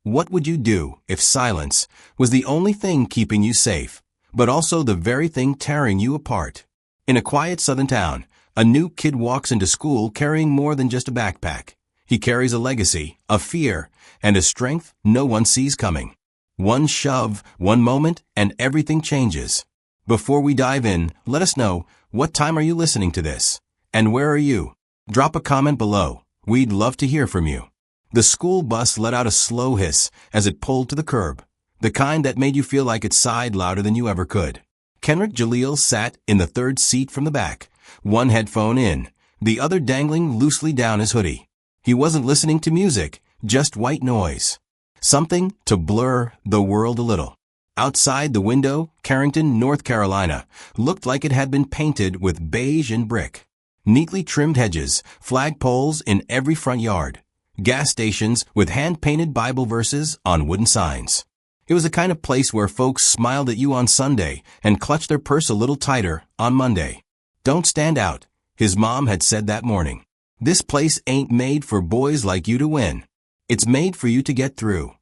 What would you do if silence was the only thing keeping you safe, but also the very thing tearing you apart? In a quiet southern town, a new kid walks into school carrying more than just a backpack. He carries a legacy, a fear, and a strength no one sees coming. One shove, one moment, and everything changes. Before we dive in, let us know, what time are you listening to this? And where are you? Drop a comment below. We'd love to hear from you. The school bus let out a slow hiss as it pulled to the curb, the kind that made you feel like it sighed louder than you ever could. Kenrick Jaleel sat in the third seat from the back, one headphone in, the other dangling loosely down his hoodie. He wasn't listening to music, just white noise. Something to blur the world a little. Outside the window, Carrington, North Carolina, looked like it had been painted with beige and brick. Neatly trimmed hedges, flagpoles in every front yard, gas stations with hand-painted Bible verses on wooden signs. It was the kind of place where folks smiled at you on Sunday and clutched their purse a little tighter on Monday. Don't stand out, his mom had said that morning. This place ain't made for boys like you to win. It's made for you to get through.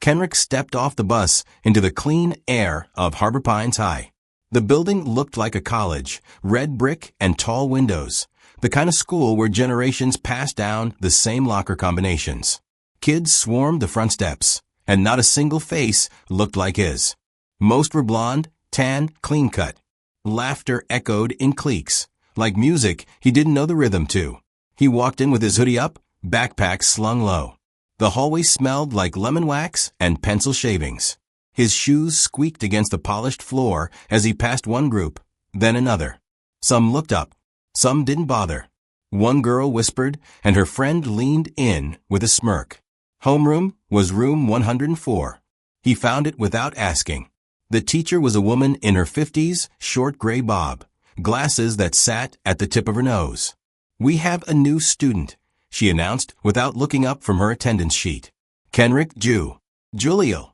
Kenrick stepped off the bus into the clean air of Harbor Pines High. The building looked like a college, red brick and tall windows, the kind of school where generations passed down the same locker combinations. Kids swarmed the front steps, and not a single face looked like his. Most were blonde, tan, clean-cut. Laughter echoed in cliques, like music he didn't know the rhythm to. He walked in with his hoodie up, backpack slung low. The hallway smelled like lemon wax and pencil shavings. His shoes squeaked against the polished floor as he passed one group, then another. Some looked up. Some didn't bother. One girl whispered, and her friend leaned in with a smirk. Homeroom was room 104. He found it without asking. The teacher was a woman in her 50s, short gray bob, glasses that sat at the tip of her nose. "We have a new student," she announced without looking up from her attendance sheet. "Kenrick Jaleel."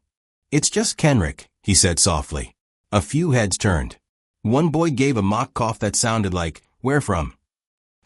"It's just Kenrick," he said softly. A few heads turned. One boy gave a mock cough that sounded like, "Where from?"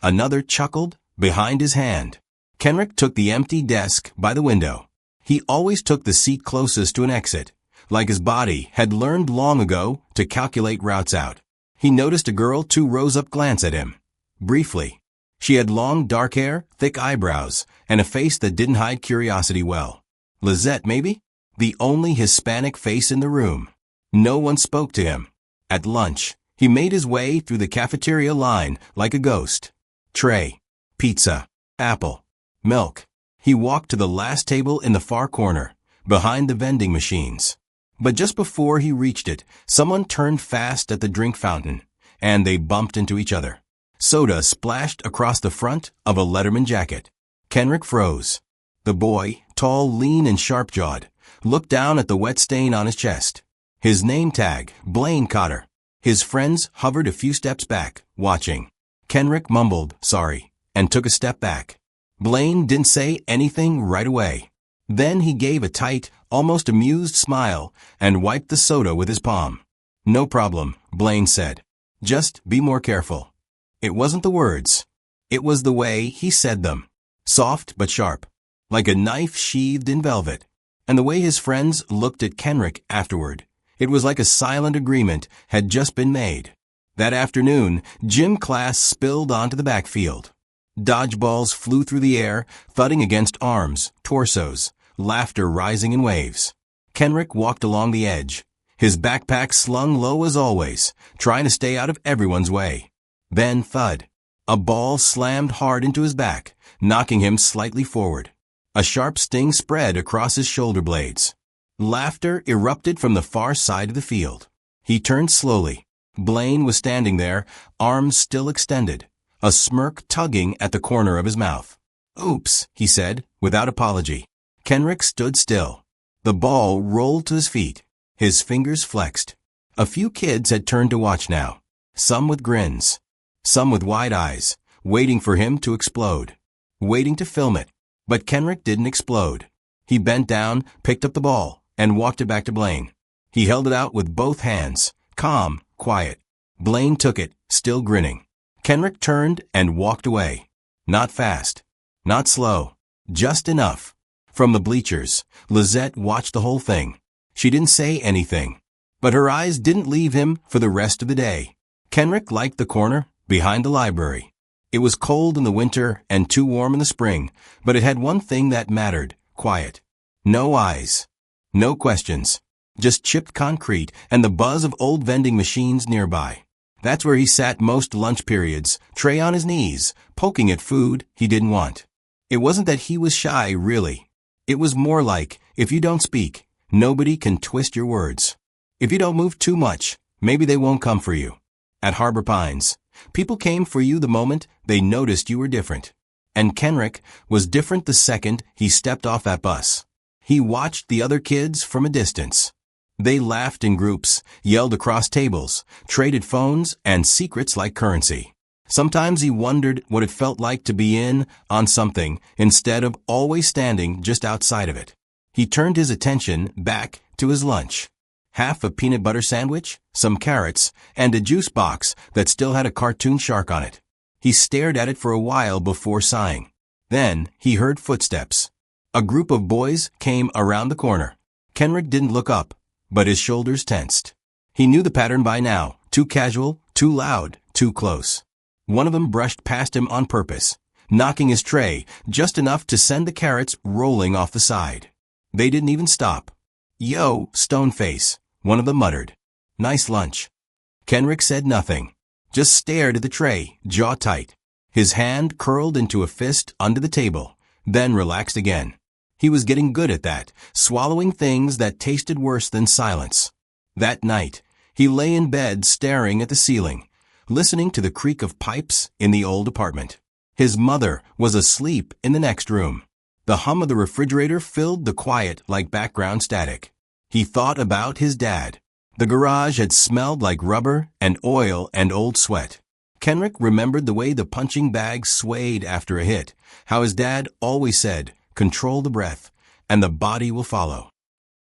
Another chuckled behind his hand. Kenrick took the empty desk by the window. He always took the seat closest to an exit, like his body had learned long ago to calculate routes out. He noticed a girl 2 rows up glance at him. Briefly. She had long dark hair, thick eyebrows, and a face that didn't hide curiosity well. Lizette, maybe? The only Hispanic face in the room. No one spoke to him. At lunch, he made his way through the cafeteria line like a ghost. Tray, pizza, apple, milk. He walked to the last table in the far corner, behind the vending machines. But just before he reached it, someone turned fast at the drink fountain, and they bumped into each other. Soda splashed across the front of a Letterman jacket. Kenrick froze. The boy, tall, lean, and sharp-jawed, looked down at the wet stain on his chest. His name tag, Blaine Cotter. His friends hovered a few steps back, watching. Kenrick mumbled, "Sorry," and took a step back. Blaine didn't say anything right away. Then he gave a tight, almost amused smile and wiped the soda with his palm. "No problem," Blaine said. "Just be more careful." It wasn't the words. It was the way he said them. Soft but sharp, like a knife sheathed in velvet. And the way his friends looked at Kenrick afterward, it was like a silent agreement had just been made. That afternoon, gym class spilled onto the backfield. Dodgeballs flew through the air, thudding against arms, torsos, laughter rising in waves. Kenrick walked along the edge, his backpack slung low as always, trying to stay out of everyone's way. Then thud. A ball slammed hard into his back, knocking him slightly forward. A sharp sting spread across his shoulder blades. Laughter erupted from the far side of the field. He turned slowly. Blaine was standing there, arms still extended, a smirk tugging at the corner of his mouth. "Oops," he said, without apology. Kenrick stood still. The ball rolled to his feet. His fingers flexed. A few kids had turned to watch now, some with grins, some with wide eyes, waiting for him to explode, waiting to film it. But Kenrick didn't explode. He bent down, picked up the ball, and walked it back to Blaine. He held it out with both hands, calm, quiet. Blaine took it, still grinning. Kenrick turned and walked away. Not fast, not slow, just enough. From the bleachers, Lizette watched the whole thing. She didn't say anything, but her eyes didn't leave him for the rest of the day. Kenrick liked the corner behind the library. It was cold in the winter and too warm in the spring, but it had one thing that mattered: quiet. No eyes. No questions. Just chipped concrete and the buzz of old vending machines nearby. That's where he sat most lunch periods, tray on his knees, poking at food he didn't want. It wasn't that he was shy, really. It was more like, if you don't speak, nobody can twist your words. If you don't move too much, maybe they won't come for you. At Harbor Pines, people came for you the moment they noticed you were different. And Kenrick was different the second he stepped off that bus. He watched the other kids from a distance. They laughed in groups, yelled across tables, traded phones and secrets like currency. Sometimes he wondered what it felt like to be in on something instead of always standing just outside of it. He turned his attention back to his lunch. Half a peanut butter sandwich, some carrots, and a juice box that still had a cartoon shark on it. He stared at it for a while before sighing. Then he heard footsteps. A group of boys came around the corner. Kenrick didn't look up, but his shoulders tensed. He knew the pattern by now: too casual, too loud, too close. One of them brushed past him on purpose, knocking his tray just enough to send the carrots rolling off the side. They didn't even stop. "Yo, stoneface," one of them muttered. "Nice lunch." Kenrick said nothing, just stared at the tray, jaw tight. His hand curled into a fist under the table, then relaxed again. He was getting good at that, swallowing things that tasted worse than silence. That night, he lay in bed staring at the ceiling, listening to the creak of pipes in the old apartment. His mother was asleep in the next room. The hum of the refrigerator filled the quiet like background static. He thought about his dad. The garage had smelled like rubber and oil and old sweat. Kenrick remembered the way the punching bag swayed after a hit, how his dad always said, "Control the breath, and the body will follow."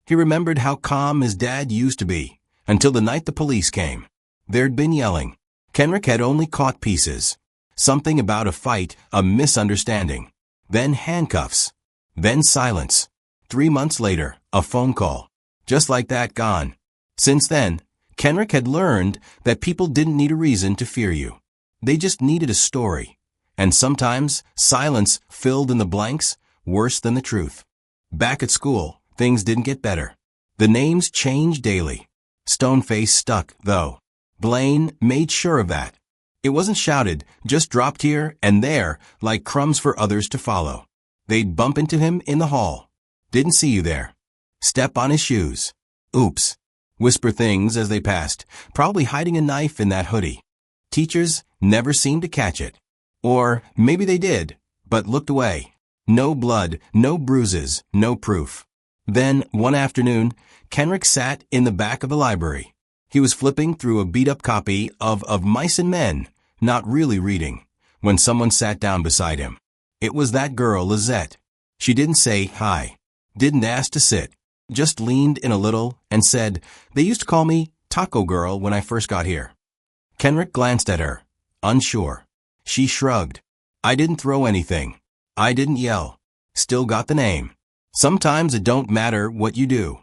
He remembered how calm his dad used to be, until the night the police came. There'd been yelling. Kenrick had only caught pieces. Something about a fight, a misunderstanding. Then handcuffs. Then silence. 3 months later, a phone call. Just like that, gone. Since then, Kenrick had learned that people didn't need a reason to fear you. They just needed a story. And sometimes, silence filled in the blanks worse than the truth. Back at school, things didn't get better. The names changed daily. Stoneface stuck, though. Blaine made sure of that. It wasn't shouted, just dropped here and there like crumbs for others to follow. They'd bump into him in the hall. "Didn't see you there." Step on his shoes. "Oops." Whisper things as they passed, probably hiding a knife in that hoodie. Teachers never seemed to catch it. Or maybe they did, but looked away. No blood, no bruises, no proof. Then, one afternoon, Kenrick sat in the back of the library. He was flipping through a beat-up copy of Mice and Men, not really reading, when someone sat down beside him. It was that girl, Lizette. She didn't say hi, didn't ask to sit, just leaned in a little and said, "They used to call me Taco Girl when I first got here." Kenrick glanced at her, unsure. She shrugged. "I didn't throw anything. I didn't yell. Still got the name. Sometimes it don't matter what you do."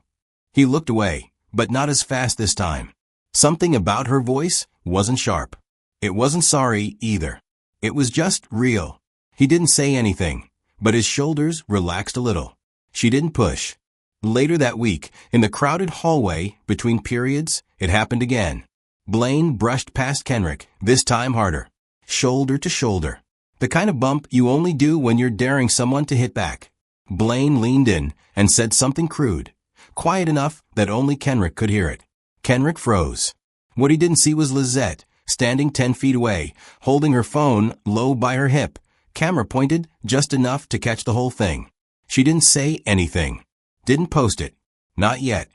He looked away, but not as fast this time. Something about her voice wasn't sharp. It wasn't sorry either. It was just real. He didn't say anything, but his shoulders relaxed a little. She didn't push. Later that week, in the crowded hallway between periods, it happened again. Blaine brushed past Kenrick, this time harder. Shoulder to shoulder. The kind of bump you only do when you're daring someone to hit back. Blaine leaned in and said something crude, quiet enough that only Kenrick could hear it. Kenrick froze. What he didn't see was Lizette, standing 10 feet away, holding her phone low by her hip, camera pointed just enough to catch the whole thing. She didn't say anything. Didn't post it. Not yet.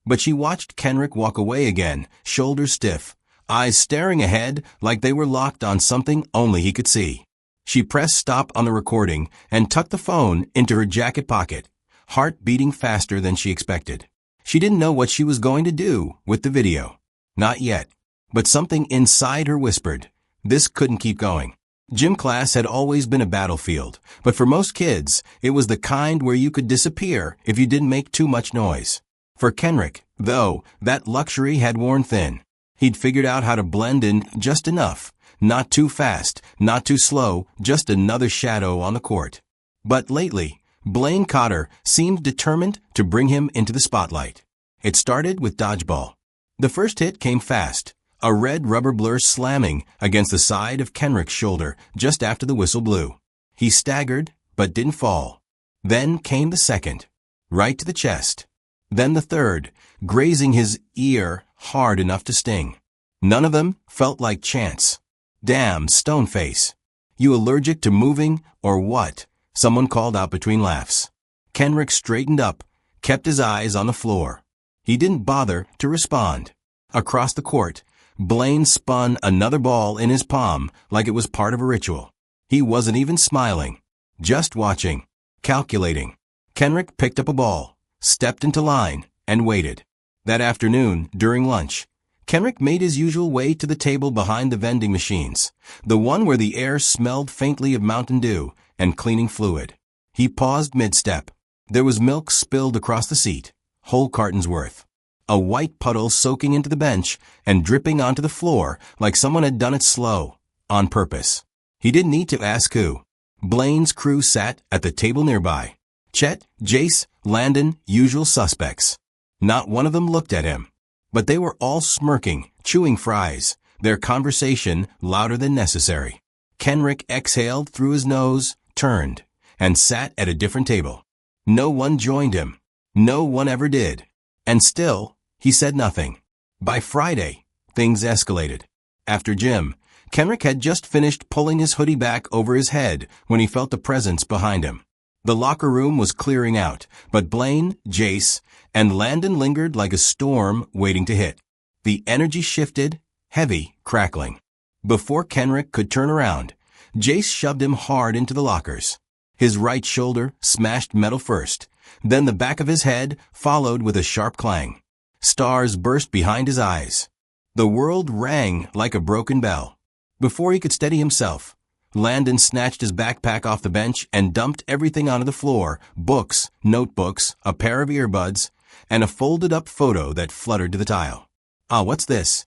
But she watched Kenrick walk away again, shoulders stiff, eyes staring ahead like they were locked on something only he could see. She pressed stop on the recording and tucked the phone into her jacket pocket, heart beating faster than she expected. She didn't know what she was going to do with the video. Not yet. But something inside her whispered, this couldn't keep going. Gym class had always been a battlefield, but for most kids, it was the kind where you could disappear if you didn't make too much noise. For Kenrick, though, that luxury had worn thin. He'd figured out how to blend in just enough, not too fast, not too slow, just another shadow on the court. But lately, Blaine Cotter seemed determined to bring him into the spotlight. It started with dodgeball. The first hit came fast, a red rubber blur slamming against the side of Kenrick's shoulder just after the whistle blew. He staggered, but didn't fall. Then came the second, right to the chest. Then the third, grazing his ear hard enough to sting. None of them felt like chance. Damn, Stoneface. You allergic to moving, or what? Someone called out between laughs. Kenrick straightened up, kept his eyes on the floor. He didn't bother to respond. Across the court, Blaine spun another ball in his palm like it was part of a ritual. He wasn't even smiling, just watching, calculating. Kenrick picked up a ball, stepped into line, and waited. That afternoon, during lunch, Kenrick made his usual way to the table behind the vending machines, the one where the air smelled faintly of Mountain Dew and cleaning fluid. He paused mid-step. There was milk spilled across the seat, whole carton's worth. A white puddle soaking into the bench and dripping onto the floor like someone had done it slow, on purpose. He didn't need to ask who. Blaine's crew sat at the table nearby. Chet, Jace, Landon, usual suspects. Not one of them looked at him. But they were all smirking, chewing fries, their conversation louder than necessary. Kenrick exhaled through his nose, turned, and sat at a different table. No one joined him. No one ever did. And still, he said nothing. By Friday, things escalated. After gym, Kenrick had just finished pulling his hoodie back over his head when he felt a presence behind him. The locker room was clearing out, but Blaine, Jace, and Landon lingered like a storm waiting to hit. The energy shifted, heavy, crackling. Before Kenrick could turn around, Jace shoved him hard into the lockers. His right shoulder smashed metal first, then the back of his head followed with a sharp clang. Stars burst behind his eyes. The world rang like a broken bell. Before he could steady himself, Landon snatched his backpack off the bench and dumped everything onto the floor, books, notebooks, a pair of earbuds, and a folded-up photo that fluttered to the tile. "Ah, what's this?"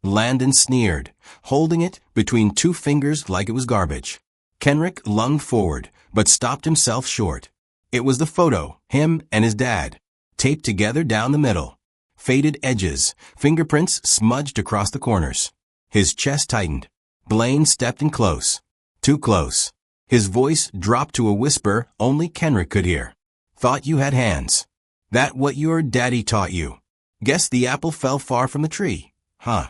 Landon sneered, holding it between two fingers like it was garbage. Kenrick lunged forward, but stopped himself short. It was the photo, him and his dad, taped together down the middle. Faded edges, fingerprints smudged across the corners. His chest tightened. Blaine stepped in close. Too close. His voice dropped to a whisper only Kenrick could hear. "Thought you had hands. That what your daddy taught you. Guess the apple fell far from the tree, huh?"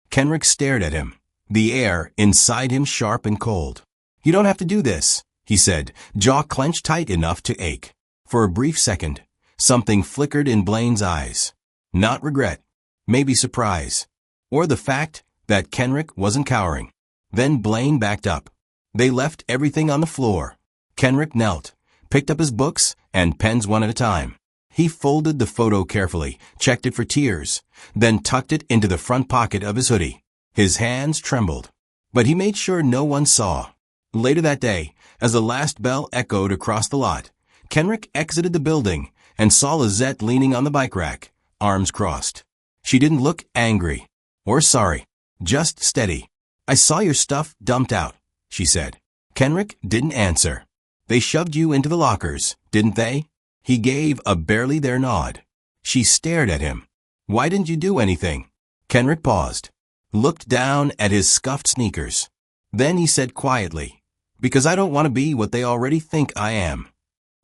Kenrick stared at him, the air inside him sharp and cold. "You don't have to do this," he said, jaw clenched tight enough to ache. For a brief second, something flickered in Blaine's eyes. Not regret, maybe surprise, or the fact that Kenrick wasn't cowering. Then Blaine backed up. They left everything on the floor. Kenrick knelt, picked up his books and pens one at a time. He folded the photo carefully, checked it for tears, then tucked it into the front pocket of his hoodie. His hands trembled, but he made sure no one saw. Later that day, as the last bell echoed across the lot, Kenrick exited the building and saw Lizette leaning on the bike rack, arms crossed. She didn't look angry or sorry, just steady. "I saw your stuff dumped out," she said. Kenrick didn't answer. "They shoved you into the lockers, didn't they?" He gave a barely there nod. She stared at him. "Why didn't you do anything?" Kenrick paused, looked down at his scuffed sneakers. Then he said quietly, "Because I don't want to be what they already think I am."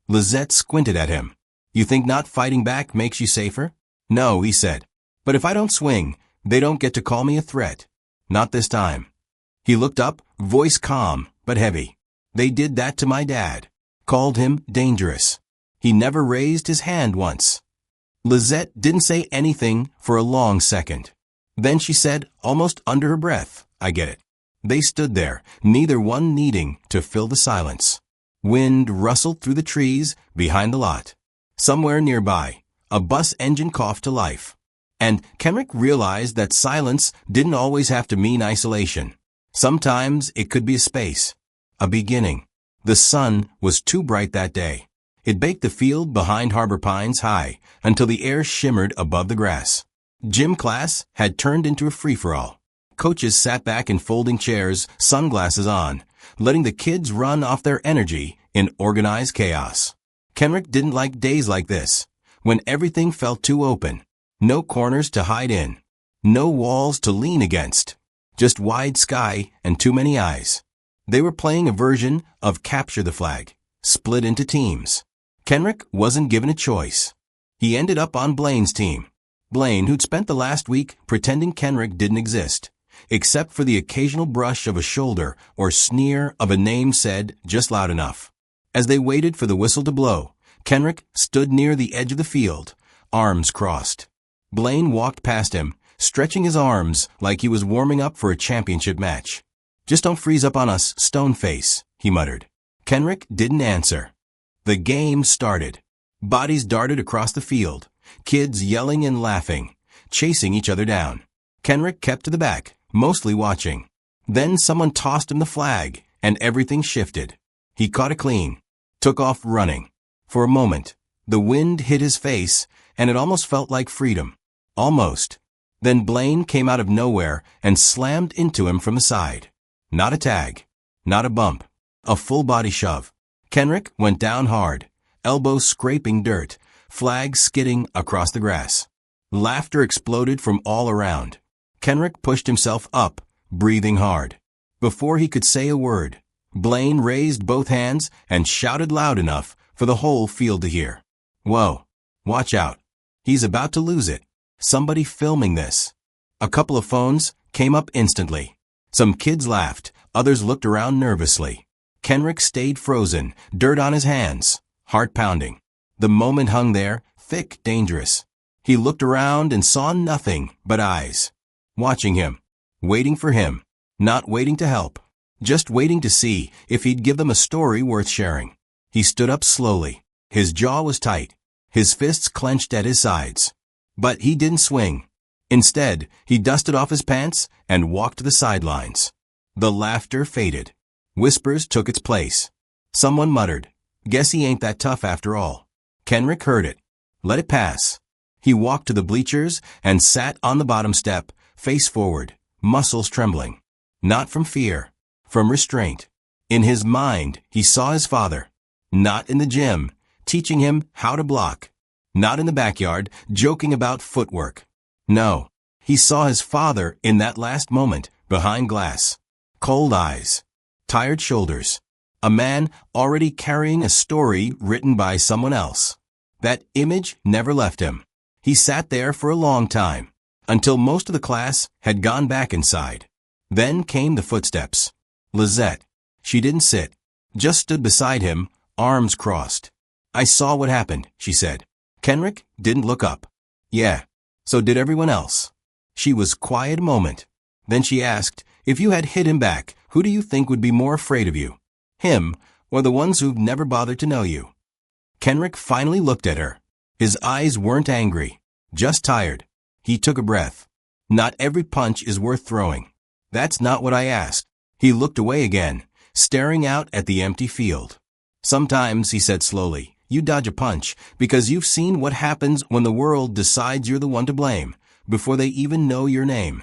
Lizette squinted at him. "You think not fighting back makes you safer?" "No," he said. "But if I don't swing, they don't get to call me a threat. Not this time." He looked up, voice calm but heavy. "They did that to my dad. Called him dangerous. He never raised his hand once." Lizette didn't say anything for a long second. Then she said, almost under her breath, "I get it." They stood there, neither one needing to fill the silence. Wind rustled through the trees behind the lot. Somewhere nearby, a bus engine coughed to life. And Kenrick realized that silence didn't always have to mean isolation. Sometimes it could be a space, a beginning. The sun was too bright that day. It baked the field behind Harbor Pines high until the air shimmered above the grass. Gym class had turned into a free-for-all. Coaches sat back in folding chairs, sunglasses on, letting the kids run off their energy in organized chaos. Kenrick didn't like days like this, when everything felt too open. No corners to hide in. No walls to lean against. Just wide sky and too many eyes. They were playing a version of Capture the Flag, split into teams. Kenrick wasn't given a choice. He ended up on Blaine's team. Blaine, who'd spent the last week pretending Kenrick didn't exist, except for the occasional brush of a shoulder or sneer of a name said just loud enough. As they waited for the whistle to blow, Kenrick stood near the edge of the field, arms crossed. Blaine walked past him, stretching his arms like he was warming up for a championship match. "Just don't freeze up on us, Stoneface," he muttered. Kenrick didn't answer. The game started. Bodies darted across the field, kids yelling and laughing, chasing each other down. Kenrick kept to the back, mostly watching. Then someone tossed him the flag, and everything shifted. He caught it clean, took off running. For a moment, the wind hit his face, and it almost felt like freedom. Almost. Then Blaine came out of nowhere and slammed into him from the side. Not a tag. Not a bump. A full body shove. Kenrick went down hard, elbows scraping dirt, flag skidding across the grass. Laughter exploded from all around. Kenrick pushed himself up, breathing hard. Before he could say a word, Blaine raised both hands and shouted loud enough for the whole field to hear. "Whoa, watch out. He's about to lose it. Somebody filming this." A couple of phones came up instantly. Some kids laughed, others looked around nervously. Kenrick stayed frozen, dirt on his hands, heart pounding. The moment hung there, thick, dangerous. He looked around and saw nothing but eyes. Watching him, waiting for him, not waiting to help, just waiting to see if he'd give them a story worth sharing. He stood up slowly. His jaw was tight, his fists clenched at his sides. But he didn't swing. Instead, he dusted off his pants and walked to the sidelines. The laughter faded. Whispers took its place. Someone muttered, "Guess he ain't that tough after all." Kenrick heard it. Let it pass. He walked to the bleachers and sat on the bottom step, face forward, muscles trembling. Not from fear, from restraint. In his mind, he saw his father. Not in the gym, teaching him how to block. Not in the backyard, joking about footwork. No, he saw his father in that last moment, behind glass. Cold eyes. Tired shoulders. A man already carrying a story written by someone else. That image never left him. He sat there for a long time, until most of the class had gone back inside. Then came the footsteps. Lizette. She didn't sit, just stood beside him, arms crossed. "I saw what happened," she said. Kenrick didn't look up. "Yeah, so did everyone else." She was quiet a moment. Then she asked, "If you had hit him back, who do you think would be more afraid of you? Him, or the ones who've never bothered to know you?" Kenrick finally looked at her. His eyes weren't angry, just tired. He took a breath. "Not every punch is worth throwing." "That's not what I asked." He looked away again, staring out at the empty field. "Sometimes," he said slowly, "you dodge a punch because you've seen what happens when the world decides you're the one to blame, before they even know your name."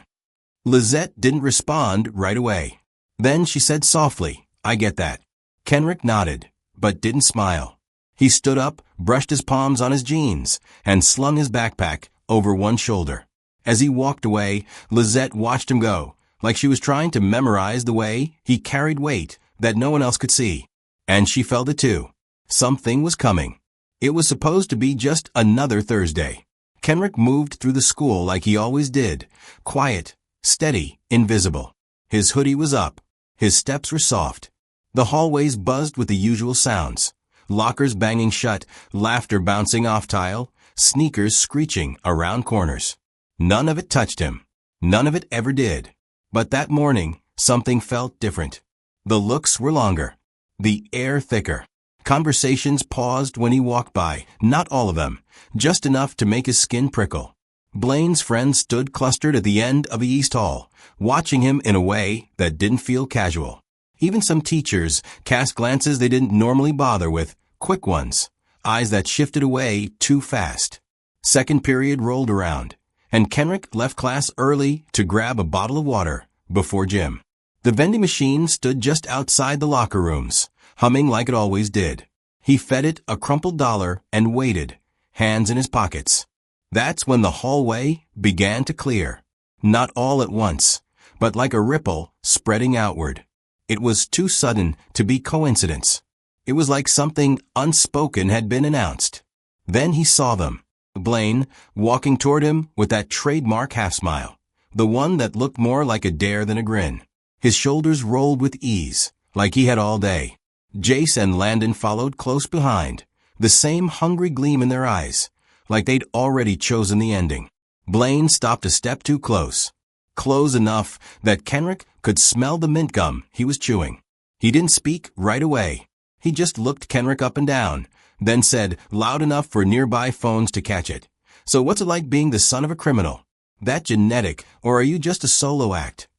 Lizette didn't respond right away. Then she said softly, "I get that." Kenrick nodded, but didn't smile. He stood up, brushed his palms on his jeans, and slung his backpack over one shoulder. As he walked away, Lizette watched him go, like she was trying to memorize the way he carried weight that no one else could see. And she felt it too. Something was coming. It was supposed to be just another Thursday. Kenrick moved through the school like he always did, quiet, steady, invisible. His hoodie was up. His steps were soft. The hallways buzzed with the usual sounds. Lockers banging shut, laughter bouncing off tile, sneakers screeching around corners. None of it touched him. None of it ever did. But that morning, something felt different. The looks were longer. The air thicker. Conversations paused when he walked by, not all of them, just enough to make his skin prickle. Blaine's friends stood clustered at the end of the East Hall, watching him in a way that didn't feel casual. Even some teachers cast glances they didn't normally bother with, quick ones, eyes that shifted away too fast. Second period rolled around, and Kenrick left class early to grab a bottle of water before gym. The vending machine stood just outside the locker rooms, humming like it always did. He fed it a crumpled dollar and waited, hands in his pockets. That's when the hallway began to clear. Not all at once, but like a ripple spreading outward. It was too sudden to be coincidence. It was like something unspoken had been announced. Then he saw them. Blaine, walking toward him with that trademark half-smile, the one that looked more like a dare than a grin. His shoulders rolled with ease, like he had all day. Jace and Landon followed close behind, the same hungry gleam in their eyes, like they'd already chosen the ending. Blaine stopped a step too close. Close enough that Kenrick could smell the mint gum he was chewing. He didn't speak right away. He just looked Kenrick up and down, then said, loud enough for nearby phones to catch it. So what's it like being the son of a criminal? That genetic, or are you just a solo act?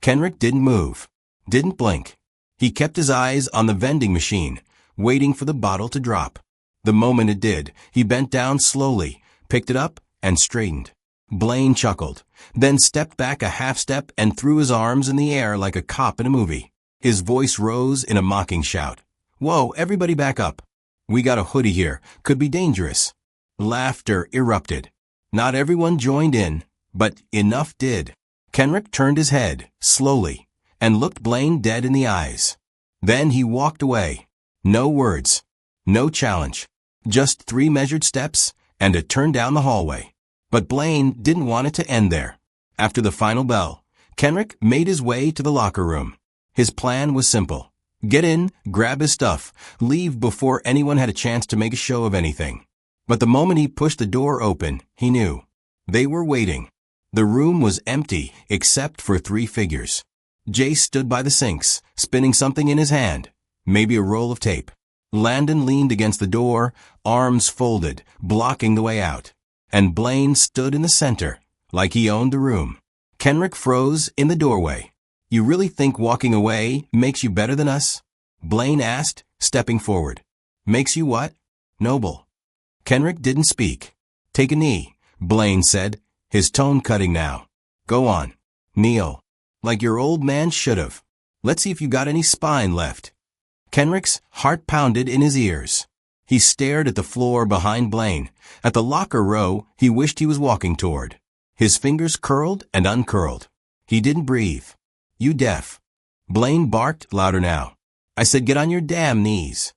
Kenrick didn't move, didn't blink. He kept his eyes on the vending machine, waiting for the bottle to drop. The moment it did, he bent down slowly, picked it up, and straightened. Blaine chuckled, then stepped back a half step and threw his arms in the air like a cop in a movie. His voice rose in a mocking shout. Whoa, everybody back up. We got a hoodie here. Could be dangerous. Laughter erupted. Not everyone joined in, but enough did. Kenrick turned his head, slowly, and looked Blaine dead in the eyes. Then he walked away. No words. No challenge. Just 3 measured steps and a turn down the hallway. But Blaine didn't want it to end there. After the final bell, Kenrick made his way to the locker room. His plan was simple. Get in, grab his stuff, leave before anyone had a chance to make a show of anything. But the moment he pushed the door open, he knew. They were waiting. The room was empty except for 3 figures. Jace stood by the sinks, spinning something in his hand, maybe a roll of tape. Landon leaned against the door, arms folded, blocking the way out. And Blaine stood in the center, like he owned the room. Kenrick froze in the doorway. You really think walking away makes you better than us? Blaine asked, stepping forward. Makes you what? Noble. Kenrick didn't speak. Take a knee, Blaine said, his tone cutting now. Go on. Kneel. Like your old man should've. Let's see if you got any spine left. Kenrick's heart pounded in his ears. He stared at the floor behind Blaine, at the locker row he wished he was walking toward. His fingers curled and uncurled. He didn't breathe. You deaf. Blaine barked louder now. I said get on your damn knees.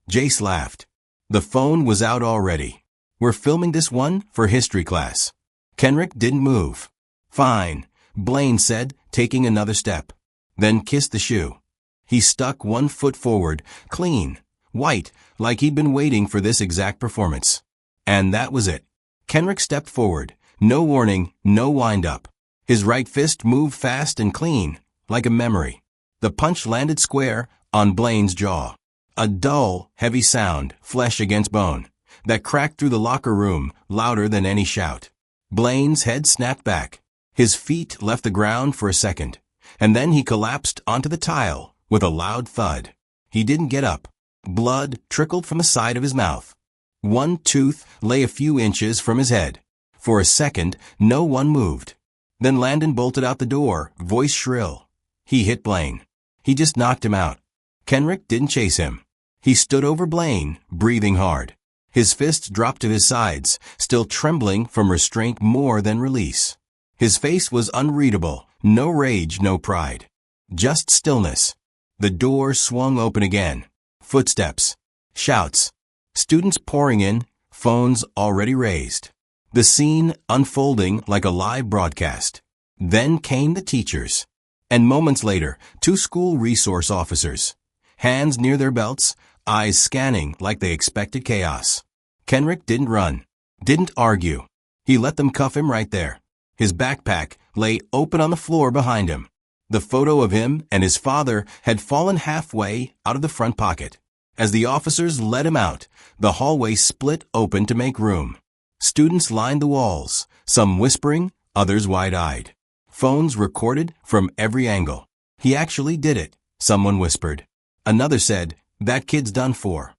Jace laughed. The phone was out already. We're filming this one for history class. Kenrick didn't move. Fine, Blaine said, taking another step. Then kissed the shoe. He stuck 1 foot forward, clean, white, like he'd been waiting for this exact performance. And that was it. Kenrick stepped forward. No warning, no wind-up. His right fist moved fast and clean, like a memory. The punch landed square on Blaine's jaw. A dull, heavy sound, flesh against bone, that cracked through the locker room louder than any shout. Blaine's head snapped back. His feet left the ground for a second, and then he collapsed onto the tile with a loud thud. He didn't get up. Blood trickled from the side of his mouth. 1 tooth lay a few inches from his head. For a second, no one moved. Then Landon bolted out the door, voice shrill. He hit Blaine. He just knocked him out. Kenrick didn't chase him. He stood over Blaine, breathing hard. His fists dropped to his sides, still trembling from restraint more than release. His face was unreadable, no rage, no pride. Just stillness. The door swung open again. Footsteps. Shouts. Students pouring in, phones already raised. The scene unfolding like a live broadcast. Then came the teachers. And moments later, 2 school resource officers. Hands near their belts, eyes scanning like they expected chaos. Kenrick didn't run. Didn't argue. He let them cuff him right there. His backpack lay open on the floor behind him. The photo of him and his father had fallen halfway out of the front pocket. As the officers let him out, the hallway split open to make room. Students lined the walls, Some whispering, others wide-eyed. Phones recorded from every angle. "He actually did it," someone whispered. Another said, "That kid's done for."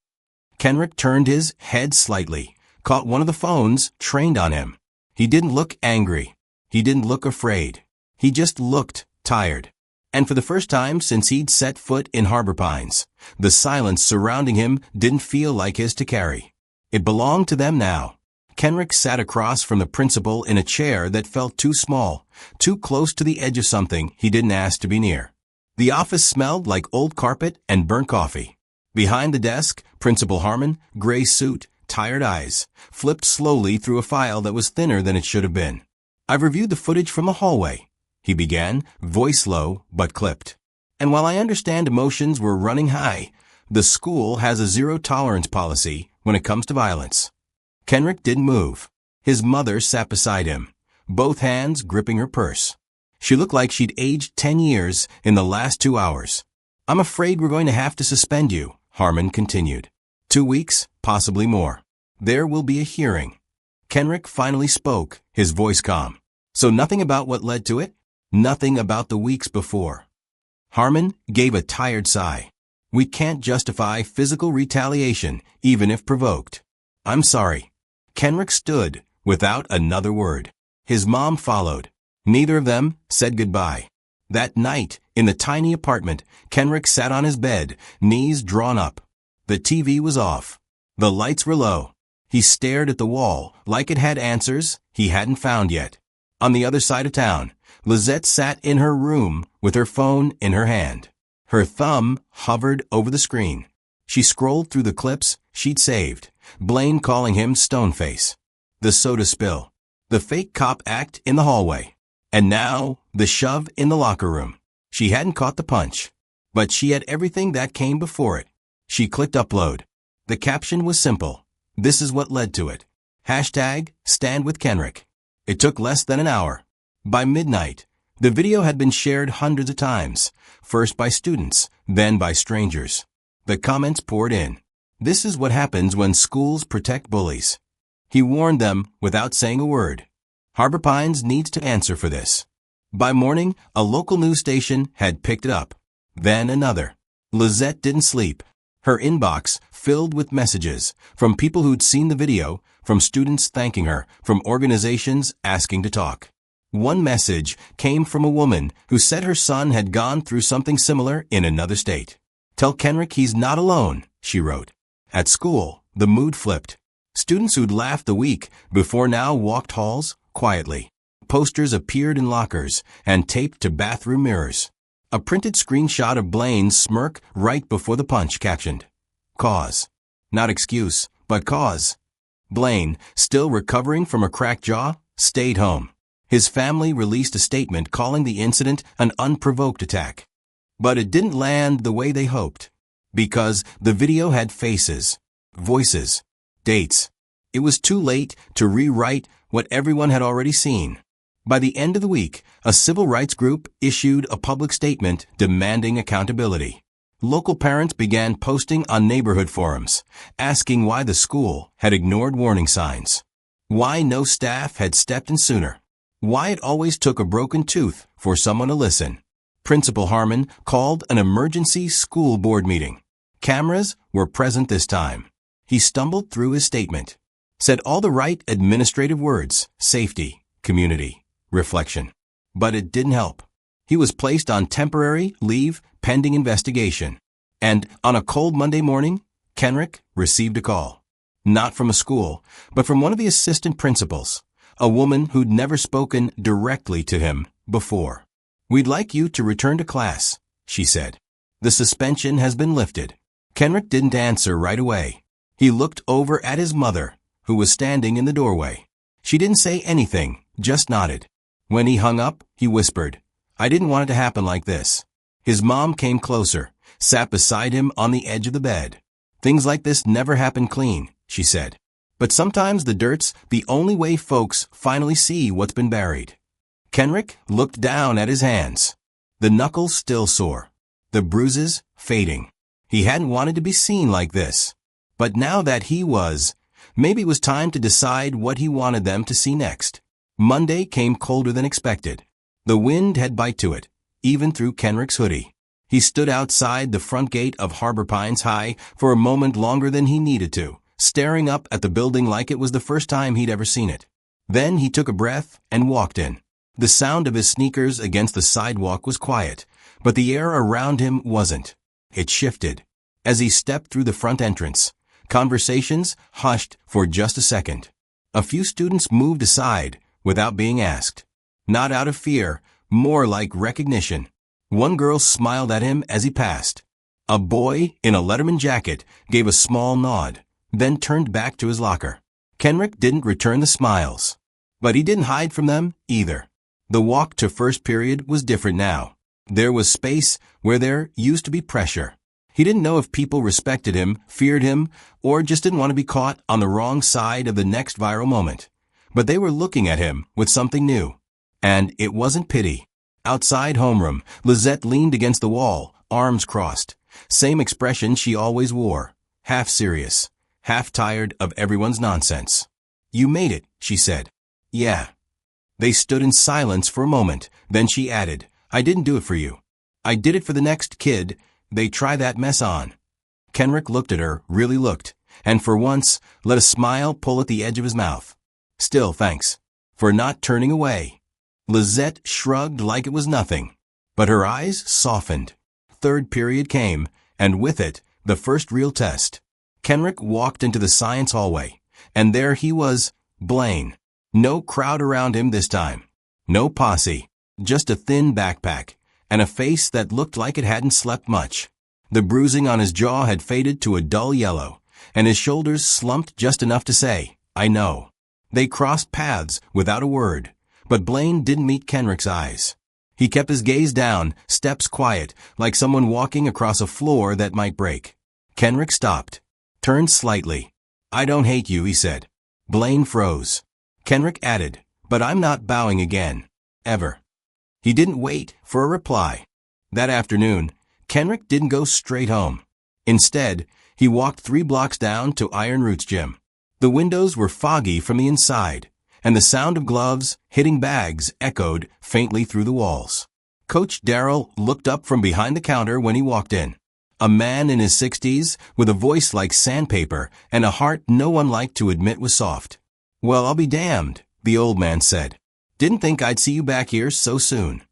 Kenrick turned his head slightly, caught one of the phones, trained on him. He didn't look angry. He didn't look afraid. He just looked tired. And for the first time since he'd set foot in Harbor Pines, the silence surrounding him didn't feel like his to carry. It belonged to them now. Kenrick sat across from the principal in a chair that felt too small, too close to the edge of something he didn't ask to be near. The office smelled like old carpet and burnt coffee. Behind the desk, Principal Harmon, gray suit, tired eyes, flipped slowly through a file that was thinner than it should have been. "I've reviewed the footage from the hallway," he began, voice low but clipped. "And while I understand emotions were running high, the school has a zero-tolerance policy when it comes to violence." Kenrick didn't move. His mother sat beside him, both hands gripping her purse. She looked like she'd aged 10 years in the last 2 hours. "I'm afraid we're going to have to suspend you," Harmon continued. 2 weeks, possibly more. There will be a hearing." Kenrick finally spoke, his voice calm. "So nothing about what led to it? Nothing about the weeks before?" Harmon gave a tired sigh. "We can't justify physical retaliation, even if provoked." "I'm sorry." Kenrick stood, without another word. His mom followed. Neither of them said goodbye. That night, in the tiny apartment, Kenrick sat on his bed, knees drawn up. The TV was off. The lights were low. He stared at the wall, like it had answers he hadn't found yet. On the other side of town, Lizette sat in her room with her phone in her hand. Her thumb hovered over the screen. She scrolled through the clips she'd saved, Blaine calling him Stoneface. The soda spill. The fake cop act in the hallway. And now, the shove in the locker room. She hadn't caught the punch, but she had everything that came before it. She clicked upload. The caption was simple. This is what led to it. #Stand with Kenrick. It took less than an hour. By midnight, the video had been shared hundreds of times, first by students, then by strangers. The comments poured in. This is what happens when schools protect bullies. He warned them without saying a word. Harbor Pines needs to answer for this. By morning, a local news station had picked it up. Then another. Lizette didn't sleep. Her inbox filled with messages from people who'd seen the video, from students thanking her, from organizations asking to talk. One message came from a woman who said her son had gone through something similar in another state. "Tell Kenrick he's not alone," she wrote. At school, the mood flipped. Students who'd laughed the week before now walked halls quietly. Posters appeared in lockers and taped to bathroom mirrors. A printed screenshot of Blaine's smirk right before the punch captioned, "Cause." Not excuse, but cause. Blaine, still recovering from a cracked jaw, stayed home. His family released a statement calling the incident an unprovoked attack. But it didn't land the way they hoped. Because the video had faces, voices, dates. It was too late to rewrite what everyone had already seen. By the end of the week, a civil rights group issued a public statement demanding accountability. Local parents began posting on neighborhood forums, asking why the school had ignored warning signs, why no staff had stepped in sooner, why it always took a broken tooth for someone to listen. Principal Harmon called an emergency school board meeting. Cameras were present this time. He stumbled through his statement, said all the right administrative words, safety, community, reflection. But it didn't help. He was placed on temporary leave pending investigation. And on a cold Monday morning, Kenrick received a call. Not from a school, but from one of the assistant principals, a woman who'd never spoken directly to him before. "We'd like you to return to class," she said. "The suspension has been lifted." Kenrick didn't answer right away. He looked over at his mother, who was standing in the doorway. She didn't say anything, just nodded. When he hung up, he whispered, "I didn't want it to happen like this." His mom came closer, sat beside him on the edge of the bed. "Things like this never happen clean," she said. "But sometimes the dirt's the only way folks finally see what's been buried." Kenrick looked down at his hands. The knuckles still sore. The bruises fading. He hadn't wanted to be seen like this. But now that he was, maybe it was time to decide what he wanted them to see next. Monday came colder than expected. The wind had bite to it, even through Kenrick's hoodie. He stood outside the front gate of Harbor Pines High for a moment longer than he needed to, staring up at the building like it was the first time he'd ever seen it. Then he took a breath and walked in. The sound of his sneakers against the sidewalk was quiet, but the air around him wasn't. It shifted. As he stepped through the front entrance, conversations hushed for just a second. A few students moved aside without being asked. Not out of fear, more like recognition. One girl smiled at him as he passed. A boy in a Letterman jacket gave a small nod, then turned back to his locker. Kenrick didn't return the smiles, but he didn't hide from them either. The walk to first period was different now. There was space where there used to be pressure. He didn't know if people respected him, feared him, or just didn't want to be caught on the wrong side of the next viral moment. But they were looking at him with something new. And it wasn't pity. Outside homeroom, Lizette leaned against the wall, arms crossed. Same expression she always wore. Half serious, half tired of everyone's nonsense. "You made it," she said. "Yeah." They stood in silence for a moment. Then she added, "I didn't do it for you. I did it for the next kid they try that mess on." Kenrick looked at her, really looked, and for once let a smile pull at the edge of his mouth. "Still, thanks for not turning away." Lizette shrugged like it was nothing, but her eyes softened. Third period came, and with it, the first real test. Kenrick walked into the science hallway, and there he was, Blaine. No crowd around him this time. No posse. Just a thin backpack, and a face that looked like it hadn't slept much. The bruising on his jaw had faded to a dull yellow, and his shoulders slumped just enough to say, "I know." They crossed paths without a word, but Blaine didn't meet Kenrick's eyes. He kept his gaze down, steps quiet, like someone walking across a floor that might break. Kenrick stopped, turned slightly. "I don't hate you," he said. Blaine froze. Kenrick added, "But I'm not bowing again. Ever." He didn't wait for a reply. That afternoon, Kenrick didn't go straight home. Instead, he walked 3 blocks down to Iron Roots Gym. The windows were foggy from the inside, and the sound of gloves hitting bags echoed faintly through the walls. Coach Darrell looked up from behind the counter when he walked in. A man in his 60s with a voice like sandpaper and a heart no one liked to admit was soft. "Well, I'll be damned," the old man said. "Didn't think I'd see you back here so soon."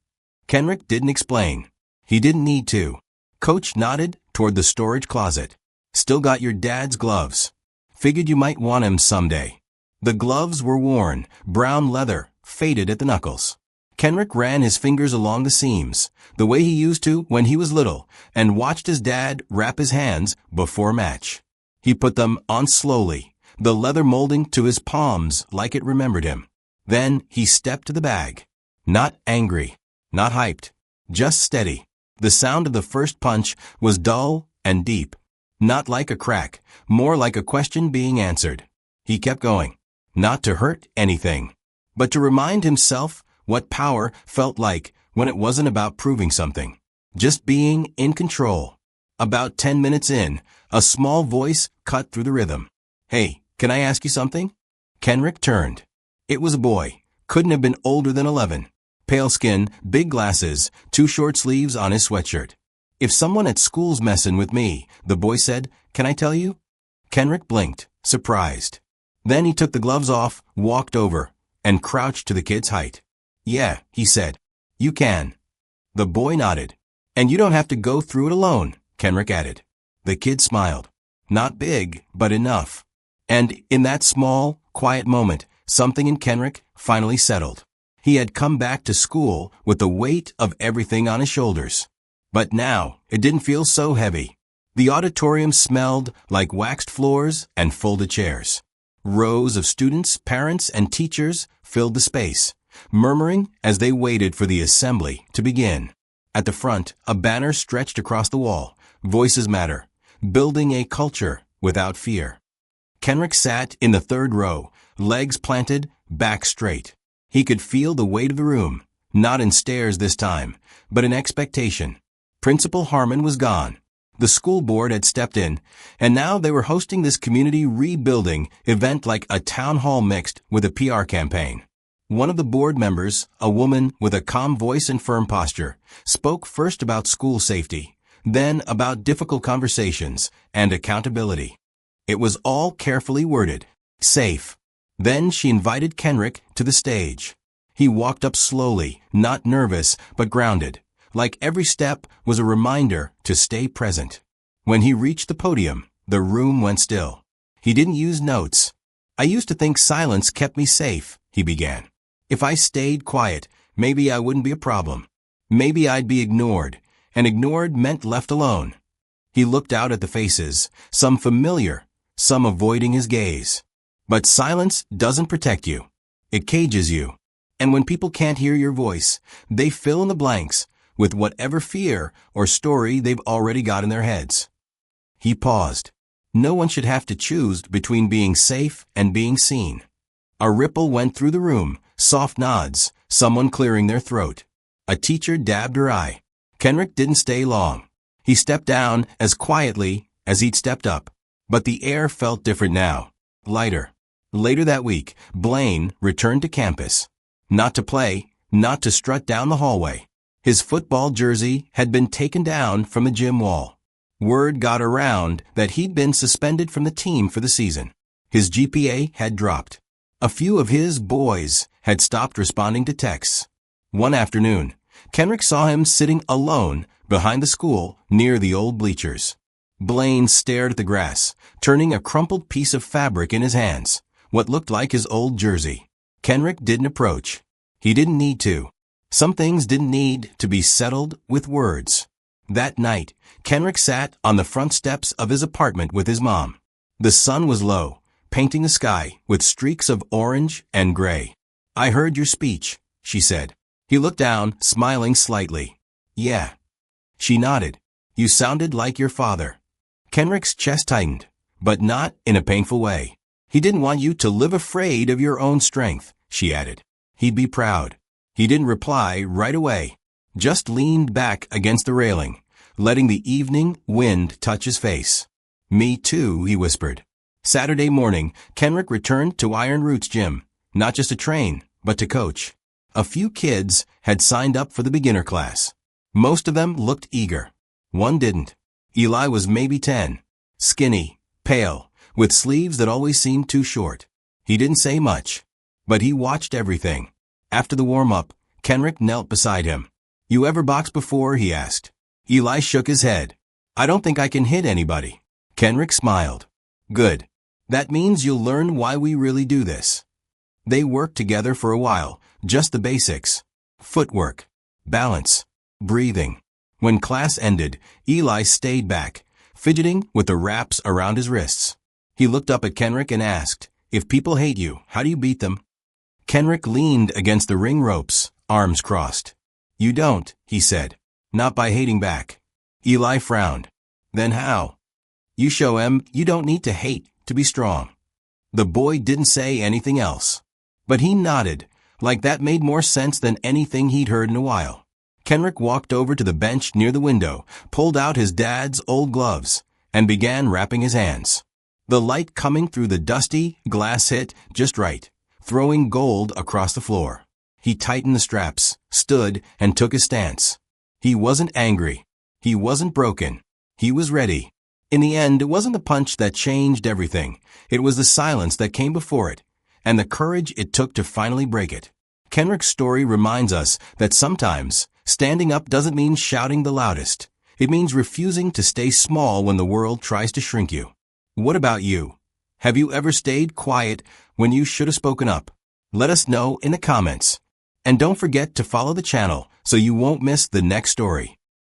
Kenrick didn't explain. He didn't need to. Coach nodded toward the storage closet. "Still got your dad's gloves. Figured you might want 'em someday." The gloves were worn, brown leather, faded at the knuckles. Kenrick ran his fingers along the seams, the way he used to when he was little, and watched his dad wrap his hands before a match. He put them on slowly, the leather molding to his palms like it remembered him. Then he stepped to the bag. Not angry, not hyped, just steady. The sound of the first punch was dull and deep. Not like a crack, more like a question being answered. He kept going, not to hurt anything, but to remind himself what power felt like when it wasn't about proving something, just being in control. About 10 minutes in, a small voice cut through the rhythm. "Hey, can I ask you something?" Kenrick turned. It was a boy, couldn't have been older than 11. Pale skin, big glasses, 2 short sleeves on his sweatshirt. "If someone at school's messin' with me," the boy said, "can I tell you?" Kenrick blinked, surprised. Then he took the gloves off, walked over, and crouched to the kid's height. "Yeah," he said. "You can." The boy nodded. "And you don't have to go through it alone," Kenrick added. The kid smiled. Not big, but enough. And in that small, quiet moment, something in Kenrick finally settled. He had come back to school with the weight of everything on his shoulders. But now, it didn't feel so heavy. The auditorium smelled like waxed floors and folded chairs. Rows of students, parents, and teachers filled the space, murmuring as they waited for the assembly to begin. At the front, a banner stretched across the wall. Voices matter. Building a culture without fear. Kenrick sat in the 3rd row, legs planted, back straight. He could feel the weight of the room, not in stares this time, but in expectation. Principal Harmon was gone. The school board had stepped in, and now they were hosting this community rebuilding event like a town hall mixed with a PR campaign. One of the board members, a woman with a calm voice and firm posture, spoke first about school safety, then about difficult conversations and accountability. It was all carefully worded. Safe. Then she invited Kenrick to the stage. He walked up slowly, not nervous, but grounded, like every step was a reminder to stay present. When he reached the podium, the room went still. He didn't use notes. I used to think silence kept me safe, he began. If I stayed quiet, maybe I wouldn't be a problem. Maybe I'd be ignored, and ignored meant left alone. He looked out at the faces, some familiar, some avoiding his gaze. But silence doesn't protect you. It cages you. And when people can't hear your voice, they fill in the blanks with whatever fear or story they've already got in their heads. He paused. No one should have to choose between being safe and being seen. A ripple went through the room, soft nods, someone clearing their throat. A teacher dabbed her eye. Kenrick didn't stay long. He stepped down as quietly as he'd stepped up. But the air felt different now, lighter. Later that week, Blaine returned to campus. Not to play, not to strut down the hallway. His football jersey had been taken down from the gym wall. Word got around that he'd been suspended from the team for the season. His GPA had dropped. A few of his boys had stopped responding to texts. One afternoon, Kenrick saw him sitting alone behind the school near the old bleachers. Blaine stared at the grass, turning a crumpled piece of fabric in his hands, what looked like his old jersey. Kenrick didn't approach. He didn't need to. Some things didn't need to be settled with words. That night, Kenrick sat on the front steps of his apartment with his mom. The sun was low, painting the sky with streaks of orange and gray. "I heard your speech," she said. He looked down, smiling slightly. "Yeah." She nodded. "You sounded like your father." Kenrick's chest tightened, but not in a painful way. "He didn't want you to live afraid of your own strength," she added. "He'd be proud." He didn't reply right away, just leaned back against the railing, letting the evening wind touch his face. "Me too," he whispered. Saturday morning, Kenrick returned to Iron Roots Gym, not just to train, but to coach. A few kids had signed up for the beginner class. Most of them looked eager. One didn't. Eli was maybe 10, skinny, pale, with sleeves that always seemed too short. He didn't say much, but he watched everything. After the warm-up, Kenrick knelt beside him. "You ever boxed before?" he asked. Eli shook his head. "I don't think I can hit anybody." Kenrick smiled. "Good. That means you'll learn why we really do this." They worked together for a while, just the basics. Footwork, balance, breathing. When class ended, Eli stayed back, fidgeting with the wraps around his wrists. He looked up at Kenrick and asked, "If people hate you, how do you beat them?" Kenrick leaned against the ring ropes, arms crossed. "You don't," he said. "Not by hating back." Eli frowned. "Then how?" "You show him you don't need to hate to be strong." The boy didn't say anything else, but he nodded, like that made more sense than anything he'd heard in a while. Kenrick walked over to the bench near the window, pulled out his dad's old gloves, and began wrapping his hands. The light coming through the dusty glass hit just right, throwing gold across the floor. He tightened the straps, stood, and took his stance. He wasn't angry. He wasn't broken. He was ready. In the end, it wasn't the punch that changed everything. It was the silence that came before it, and the courage it took to finally break it. Kenrick's story reminds us that sometimes standing up doesn't mean shouting the loudest. It means refusing to stay small when the world tries to shrink you. What about you? Have you ever stayed quiet when you should have spoken up? Let us know in the comments. And don't forget to follow the channel so you won't miss the next story.